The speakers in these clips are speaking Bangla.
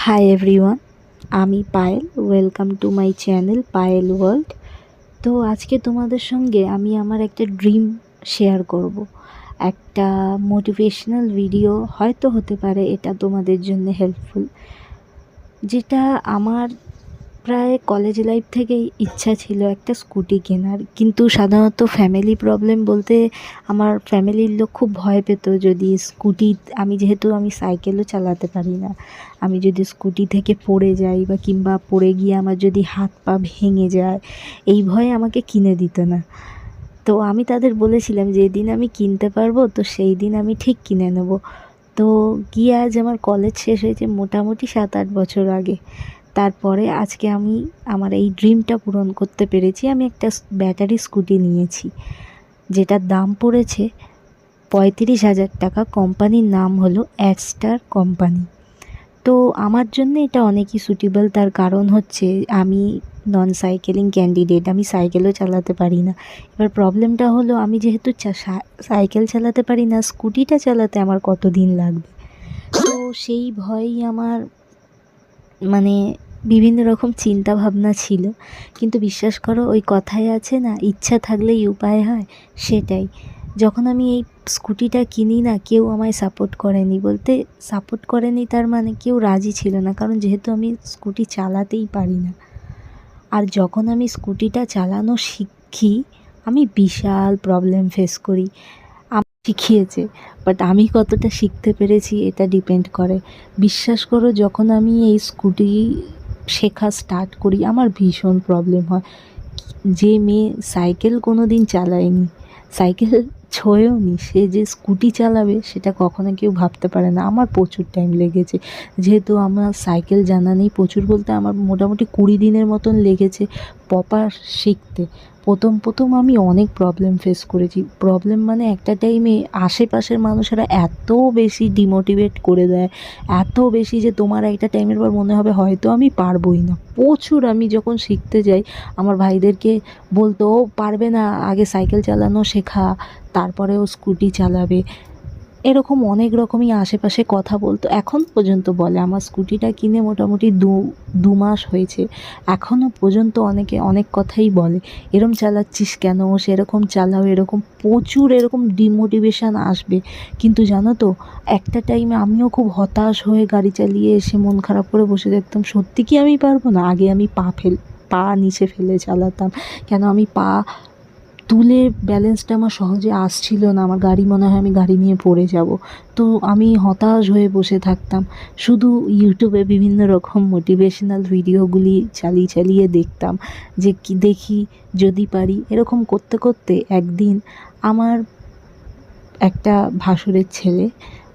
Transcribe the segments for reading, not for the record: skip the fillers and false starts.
হাই এভরিওয়ান, আমি Payel. Welcome to my channel Payel world. তো আজকে তোমাদের সঙ্গে আমি আমার একটা ড্রিম শেয়ার করব। একটা মোটিভেশনাল ভিডিও হয়তো হতে পারে এটা তোমাদের জন্য হেল্পফুল, যেটা আমার প্রায় কলেজ লাইফ থেকেই ইচ্ছা ছিল একটা স্কুটি কেনার। কিন্তু সাধারণত ফ্যামিলি প্রবলেম বলতে আমার ফ্যামিলির লোক খুব ভয় পেত যদি স্কুটি, যেহেতু আমি সাইকেলও চালাতে পারি না, আমি যদি স্কুটি থেকে পড়ে যাই বা কিংবা পড়ে গিয়ে আমার যদি হাত পা ভেঙে যায়, এই ভয়ে আমাকে কিনে দিত না। তো আমি তাদের বলেছিলাম যে যেদিন আমি কিনতে পারবো তো সেই দিন আমি ঠিক কিনে নেব। তো গিয়ে আজ আমার কলেজ শেষ হয়েছে মোটামুটি 7-8 বছর আগে। তারপরে আজকে আমি আমার এই ড্রিমটা পূরণ করতে পেরেছি। আমি একটা ব্যাটারি স্কুটি নিয়েছি, যেটার দাম পড়েছে 35,000 টাকা। কোম্পানির নাম হলো অ্যাডস্টার কোম্পানি। তো আমার জন্য এটা অনেকই সুটেবল। তার কারণ হচ্ছে আমি নন সাইকেলিং ক্যান্ডিডেট, আমি সাইকেলও চালাতে পারি না। এবার প্রবলেমটা হলো আমি যেহেতু সাইকেল চালাতে পারি না, স্কুটিটা চালাতে আমার কতদিন লাগবে। তো সেই ভয়েই আমার বিভিন্ন রকম চিন্তা ভাবনা ছিল। কিন্তু বিশ্বাস করো, ওই কথায় আছে না, ইচ্ছা থাকলেই উপায় হয়, সেটাই। যখন আমি এই স্কুটিটা কিনি না, কেউ আমায় সাপোর্ট করেনি। বলতে সাপোর্ট করেনি তার মানে কেউ রাজি ছিল না, কারণ যেহেতু আমি স্কুটি চালাতেই পারি না। আর যখন আমি স্কুটিটা চালানো শিখি, আমি বিশাল প্রবলেম ফেস করি। শিখিয়েছে, বাট আমি কতটা শিখতে পেরেছি এটা ডিপেন্ড করে। বিশ্বাস করো, যখন আমি এই স্কুটি শেখা স্টার্ট করি আমার ভীষণ প্রবলেম হয়। যে মেয়ে সাইকেল কোনো দিন চালায়নি, সাইকেল ছোঁয়েও নি, সে যে স্কুটি চালাবে সেটা কখনো কেউ ভাবতে পারে না। আমার প্রচুর টাইম লেগেছে, যেহেতু আমার সাইকেল জানা নেই। প্রচুর বলতে আমার মোটামুটি 20 দিনের মতন লেগেছে প্রপার শিখতে। প্রথম আমি অনেক প্রবলেম ফেস করেছি। প্রবলেম মানে একটা টাইমে আশেপাশের মানুষেরা এত বেশি ডিমোটিভেট করে দেয়, এত বেশি যে তোমার একটা টাইমের পর মনে হবে হয়তো আমি পারবোই না। প্রচুর আমি যখন শিখতে যাই আমার ভাইদেরকে বলতো, ও পারবে না, আগে সাইকেল চালানো শেখা, তারপরে ও স্কুটি চালাবে। এরকম অনেক রকমই আশেপাশে কথা বলতো, এখন পর্যন্ত বলে। আমার স্কুটিটা কিনে মোটামুটি দু মাস হয়েছে, এখনও পর্যন্ত অনেকে অনেক কথাই বলে, এরম চালাচ্ছিস কেন, সেরকম চালাও, এরকম প্রচুর এরকম ডিমোটিভেশান আসবে। কিন্তু জানো তো, একটা টাইমে আমিও খুব হতাশ হয়ে গাড়ি চালিয়ে এসে মন খারাপ করে বসে দেখতাম সত্যি কি আমি পারবো না। আগে আমি পা নিচে ফেলে চালাতাম, কেন আমি পা তুলে ব্যালেন্সটা আমার সহজে আসছিল না। আমার মনে হয় আমি গাড়ি নিয়ে পড়ে যাব। তো আমি হতাশ হয়ে বসে থাকতাম, শুধু ইউটিউবে বিভিন্ন রকম মোটিভেশনাল ভিডিওগুলি চালিয়ে দেখতাম যে কি দেখি যদি পারি। এরকম করতে করতে একদিন আমার একটা ভাসুরের ছেলে,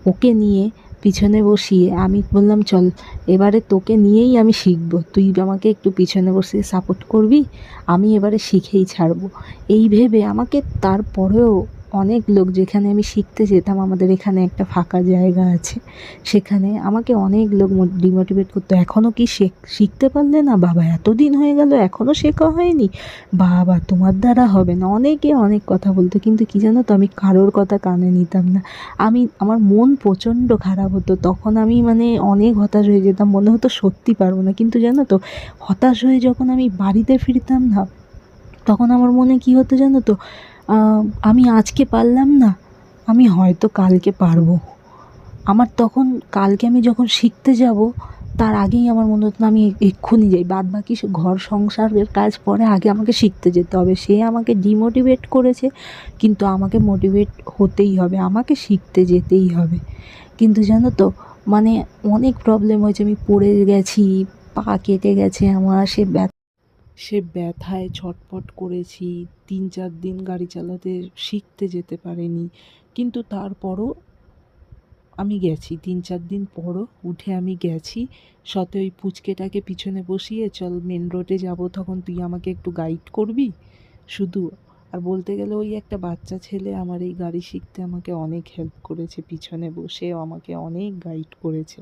ওকে নিয়ে পিছনে বসিয়ে আমি বললাম, চল এবারে তোকে নিয়েই আমি শিখব, তুই আমাকে একটু পিছনে বসিয়ে সাপোর্ট করবি, আমি এবারে শিখেই ছাড়বো। এই ভেবে আমাকে, তারপরেও অনেক লোক, যেখানে আমি শিখতে যেতাম, আমাদের এখানে একটা ফাঁকা জায়গা আছে, সেখানে আমাকে অনেক লোক ডিমোটিভেট করতো। এখনও কি শিখতে পারলে না বাবা, এতদিন হয়ে গেল এখনও শেখা হয়নি, বাবা তোমার দ্বারা হবে না, অনেকে অনেক কথা বলতো। কিন্তু কি জানো তো, আমি কারোর কথা কানে নিতাম না। আমার মন প্রচণ্ড খারাপ হতো তখন। আমি অনেক হতাশ হয়ে যেতাম, মনে হতো সত্যি পারবো না। কিন্তু জানো তো, হতাশ হয়ে যখন আমি বাড়িতে ফিরতাম না, তখন আমার মনে কী হতো জানো তো, আমি আজকে পারলাম না, আমি হয়তো কালকে পারবো। আমার তখন কালকে আমি যখন শিখতে যাব, তার আগেই আমার মনে হতো না আমি এক্ষুনি যাই, বাদ বাকি ঘর সংসারের কাজ পরে, আগে আমাকে শিখতে যেতে হবে। সে আমাকে ডিমোটিভেট করেছে, কিন্তু আমাকে মোটিভেট হতেই হবে, আমাকে শিখতে যেতেই হবে। কিন্তু জানো তো, অনেক প্রবলেম হয়েছে, আমি পড়ে গেছি, পা কেটে গেছে আমার, সে ব্যথায় ছটফট করেছি, 3-4 দিন গাড়ি চালাতে শিখতে যেতে পারিনি। কিন্তু তারপরও আমি গেছি, 3-4 দিন পরও উঠে আমি গেছি। সাথে ওই পুচকেটাকে পিছনে বসিয়ে, চল মেন রোডে যাব, তখন তুই আমাকে একটু গাইড করবি শুধু। আর বলতে গেলে ওই একটা বাচ্চা ছেলে আমার এই গাড়ি শিখতে আমাকে অনেক হেল্প করেছে, পিছনে বসেও আমাকে অনেক গাইড করেছে।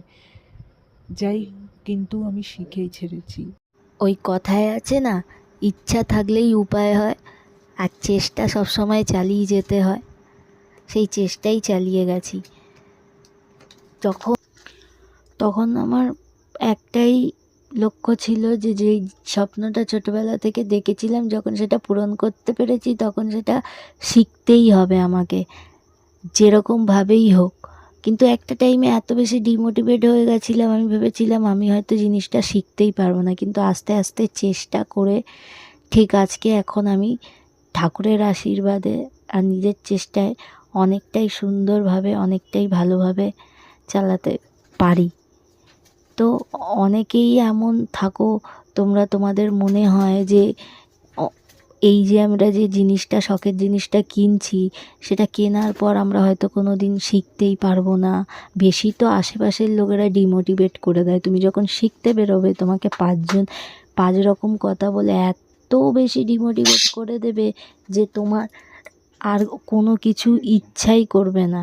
যাই, কিন্তু আমি শিখেই ছেড়েছি। ওই কথায় আছে না, ইচ্ছা থাকলেই উপায় হয়, আর চেষ্টা সবসময় চালিয়ে যেতে হয়। সেই চেষ্টাই চালিয়ে গেছি। তখন আমার একটাই লক্ষ্য ছিল যে যেই স্বপ্নটা ছোটোবেলা থেকে দেখেছিলাম, যখন সেটা পূরণ করতে পেরেছি তখন সেটা শিখতেই হবে আমাকে, যেরকমভাবেই হোক। কিন্তু একটা টাইমে এত বেশি ডিমোটিভেট হয়ে গেছিলাম, আমি ভেবেছিলাম আমি হয়তো জিনিসটা শিখতেই পারবো না, কিন্তু আস্তে আস্তে চেষ্টা করে ঠিক আজকে এখন আমি ঠাকুরের আশীর্বাদে আর নিজের চেষ্টায় অনেকটাই সুন্দরভাবে, অনেকটাই ভালোভাবে চালাতে পারি। তো অনেকেই এমন থাকো তোমরা, তোমাদের মনে হয় যে এই যে আমরা যে জিনিসটা, শখের জিনিসটা কিনছি, সেটা কেনার পর আমরা হয়তো কোনো দিন শিখতেই পারবো না। বেশি তো আশেপাশের লোকেরা ডিমোটিভেট করে দেয়। তুমি যখন শিখতে বেরোবে তোমাকে 5 রকম কথা বলে এত বেশি ডিমোটিভেট করে দেবে যে তোমার আর কোনো কিছু ইচ্ছাই করবে না,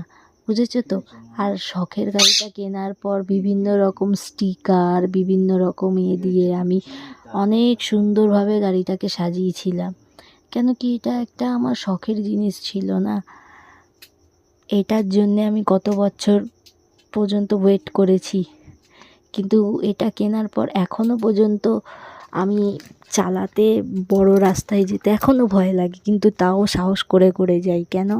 বুঝেছো তো? আর শখের গাড়িটা কেনার পর বিভিন্ন রকম স্টিকার, বিভিন্ন রকম দিয়ে আমি অনেক সুন্দরভাবে গাড়িটাকে সাজিয়েছিলাম। কেন কি এটা একটা আমার শখের জিনিস ছিল না? এটার জন্যে আমি কত বছর পর্যন্ত ওয়েট করেছি, কিন্তু এটা কেনার পর এখনও পর্যন্ত আমি চালাতে, বড় রাস্তায় যেতে এখনও ভয় লাগে, কিন্তু তাও সাহস করে করে যাই। কেন?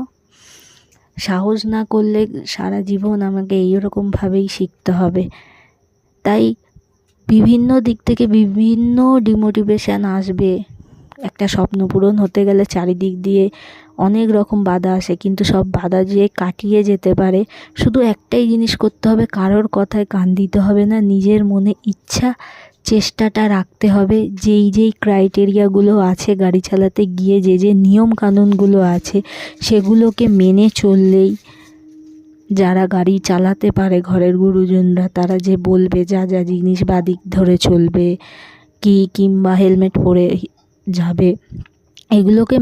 সাহস না করলে সারা জীবন আমাকে এইরকমভাবেই শিখতে হবে। তাই বিভিন্ন দিক থেকে বিভিন্ন ডিমোটিভেশান আসবে। একটা স্বপ্ন পূরণ হতে গেলে চারিদিক দিয়ে অনেক রকম বাধা আসে, কিন্তু সব বাধা যে কাটিয়ে যেতে পারে। শুধু একটাই জিনিস করতে হবে, কারোর কথায় কান দিতে হবে না, নিজের মনে ইচ্ছা, চেষ্টাটা রাখতে হবে। যেই ক্রাইটেরিয়াগুলো আছে গাড়ি চালাতে গিয়ে, যে নিয়ম কানুনগুলো আছে সেগুলোকে মেনে চললেই, যারা গাড়ি চালাতে পারে ঘরের গুরুজনরা, তারা যে বলবে যা যা জিনিস বাদিক ধরে চলবে কিংবা হেলমেট পরে যাবে, এগুলোকে